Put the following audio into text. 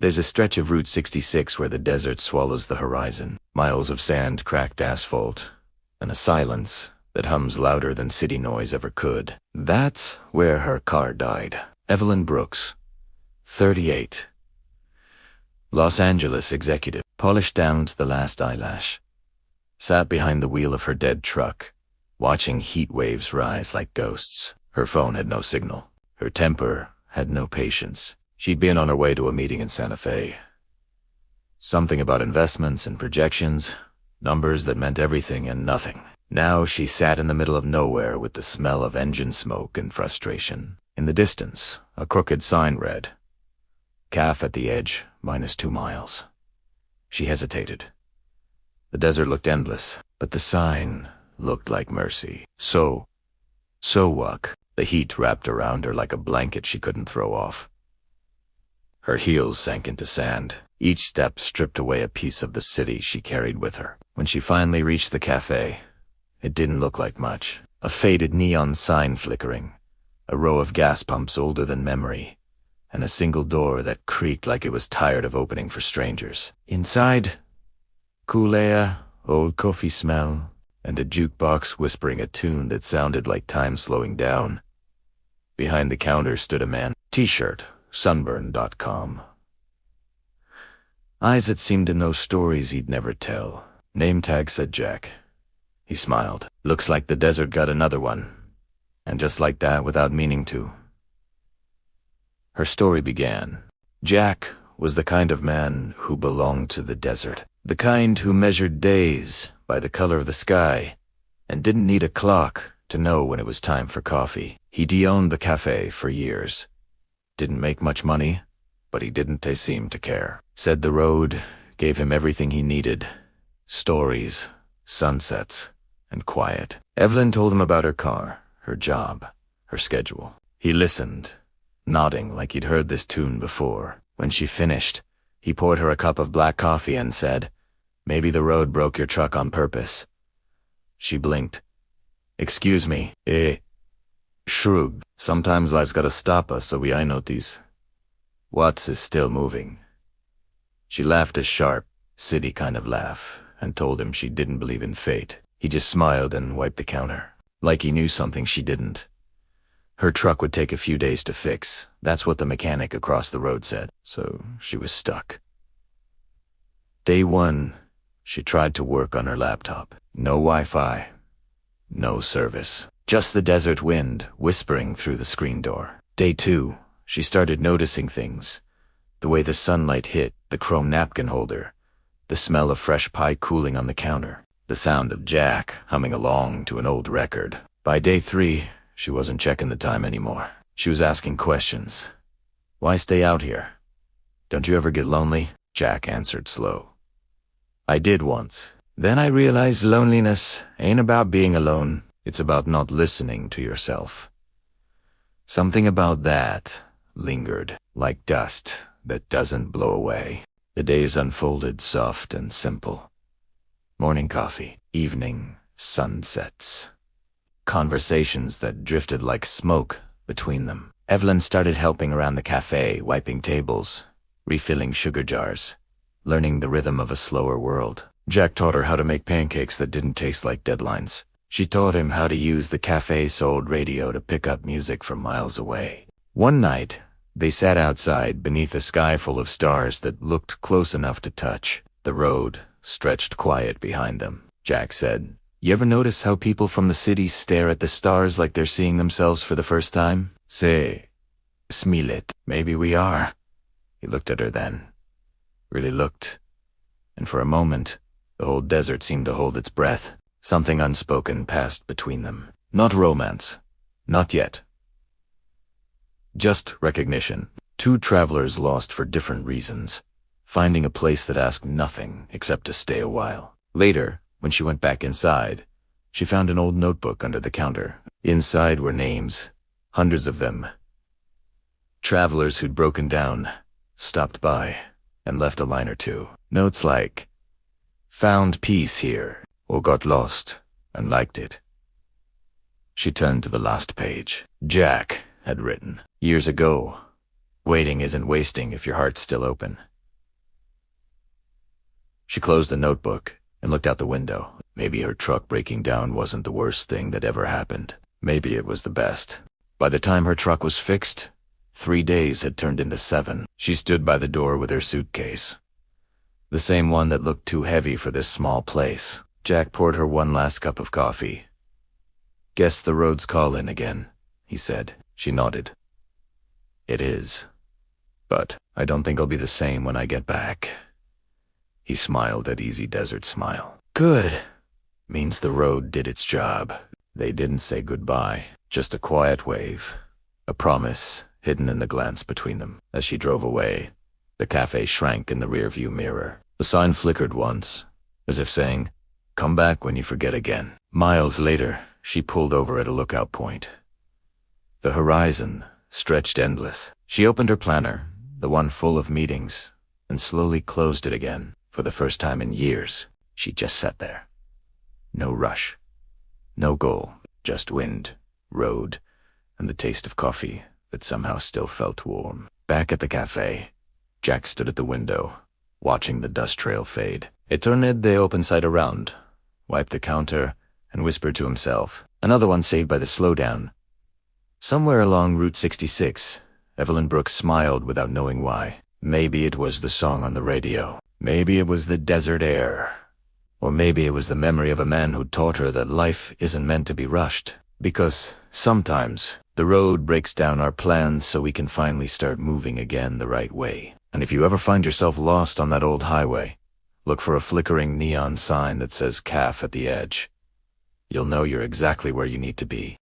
There's a stretch of Route 66 where the desert swallows the horizon, miles of sand, cracked asphalt, and a silence that hums louder than city noise ever could. That's where her car died. Evelyn Brooks, 38. Los Angeles executive, polished down to the last eyelash, sat behind the wheel of her dead truck, watching heat waves rise like ghosts. Her phone had no signal. Her temper had no patience. She'd been on her way to a meeting in Santa Fe. Something about investments and projections, numbers that meant everything and nothing. Now she sat in the middle of nowhere with the smell of engine smoke and frustration. In the distance, a crooked sign read, "Café at the edge, -2 miles." She hesitated. The desert looked endless, but the sign looked like mercy. So what? The heat wrapped around her like a blanket she couldn't throw off. Her heels sank into sand. Each step stripped away a piece of the city she carried with her. When she finally reached the cafe, it didn't look like much. A faded neon sign flickering, a row of gas pumps older than memory, and a single door that creaked like it was tired of opening for strangers. Inside, cool air, old coffee smell, and a jukebox whispering a tune that sounded like time slowing down. Behind the counter stood a man, T-shirt, sunburn.com. Eyes that seemed to know stories he'd never tell. Name tag said Jack. He smiled. Looks like the desert got another one. And just like that, without meaning to. Her story began. Jack was the kind of man who belonged to the desert. The kind who measured days by the color of the sky and didn't need a clock to know when it was time for coffee. He'd owned the cafe for years. Didn't make much money, but he didn't seem to care. Said the road gave him everything he needed. Stories, sunsets, and quiet. Evelyn told him about her car, her job, her schedule. He listened, nodding like he'd heard this tune before. When she finished, he poured her a cup of black coffee and said, "Maybe the road broke your truck on purpose." She blinked. "Excuse me, shrugged. "Sometimes life's gotta stop us, so I notice. Watts is still moving." She laughed a sharp, city kind of laugh, and told him she didn't believe in fate. He just smiled and wiped the counter, like he knew something she didn't. Her truck would take a few days to fix. That's what the mechanic across the road said, so she was stuck. Day 1, she tried to work on her laptop. No Wi-Fi, no service. Just the desert wind whispering through the screen door. Day 2, she started noticing things. The way the sunlight hit the chrome napkin holder, the smell of fresh pie cooling on the counter, the sound of Jack humming along to an old record. By day 3, she wasn't checking the time anymore. She was asking questions. "Why stay out here? Don't you ever get lonely?" Jack answered slow. "I did once. Then I realized loneliness ain't about being alone. It's about not listening to yourself." Something about that lingered, like dust that doesn't blow away. The days unfolded soft and simple. Morning coffee, evening sunsets. Conversations that drifted like smoke between them. Evelyn started helping around the cafe, wiping tables, refilling sugar jars, learning the rhythm of a slower world. Jack taught her how to make pancakes that didn't taste like deadlines. She taught him how to use the cafe's old radio to pick up music from miles away. One night, they sat outside beneath a sky full of stars that looked close enough to touch. The road stretched quiet behind them. Jack said, "You ever notice how people from the city stare at the stars like they're seeing themselves for the first time? Say, smilet, maybe we are." He looked at her then. Really looked. And for a moment, the whole desert seemed to hold its breath. Something unspoken passed between them. Not romance. Not yet. Just recognition. Two travelers lost for different reasons, finding a place that asked nothing except to stay a while. Later, when she went back inside, she found an old notebook under the counter. Inside were names, hundreds of them. Travelers who'd broken down, stopped by, and left a line or two. Notes like, "Found peace here," or "got lost and liked it." She turned to the last page. Jack had written, "Years ago, waiting isn't wasting if your heart's still open." She closed the notebook and looked out the window. Maybe her truck breaking down wasn't the worst thing that ever happened. Maybe it was the best. By the time her truck was fixed, 3 days had turned into 7. She stood by the door with her suitcase. The same one that looked too heavy for this small place. Jack poured her one last cup of coffee. "Guess the road's calling again," he said. She nodded. "It is. But I don't think I'll be the same when I get back." He smiled that easy desert smile. "Good. Means the road did its job." They didn't say goodbye, just a quiet wave, a promise hidden in the glance between them. As she drove away, the cafe shrank in the rearview mirror. The sign flickered once, as if saying, "Come back when you forget again." Miles later, she pulled over at a lookout point. The horizon stretched endless. She opened her planner, the one full of meetings, and slowly closed it again. For the first time in years, she just sat there. No rush. No goal, just wind, road, and the taste of coffee that somehow still felt warm. Back at the cafe, Jack stood at the window, watching the dust trail fade. He turned the open side around, wiped the counter, and whispered to himself, "Another one saved by the slowdown." Somewhere along Route 66, Evelyn Brooks smiled without knowing why. Maybe it was the song on the radio. Maybe it was the desert air. Or maybe it was the memory of a man who taught her that life isn't meant to be rushed. Because sometimes the road breaks down our plans so we can finally start moving again the right way. And if you ever find yourself lost on that old highway, look for a flickering neon sign that says Café at the edge. You'll know you're exactly where you need to be.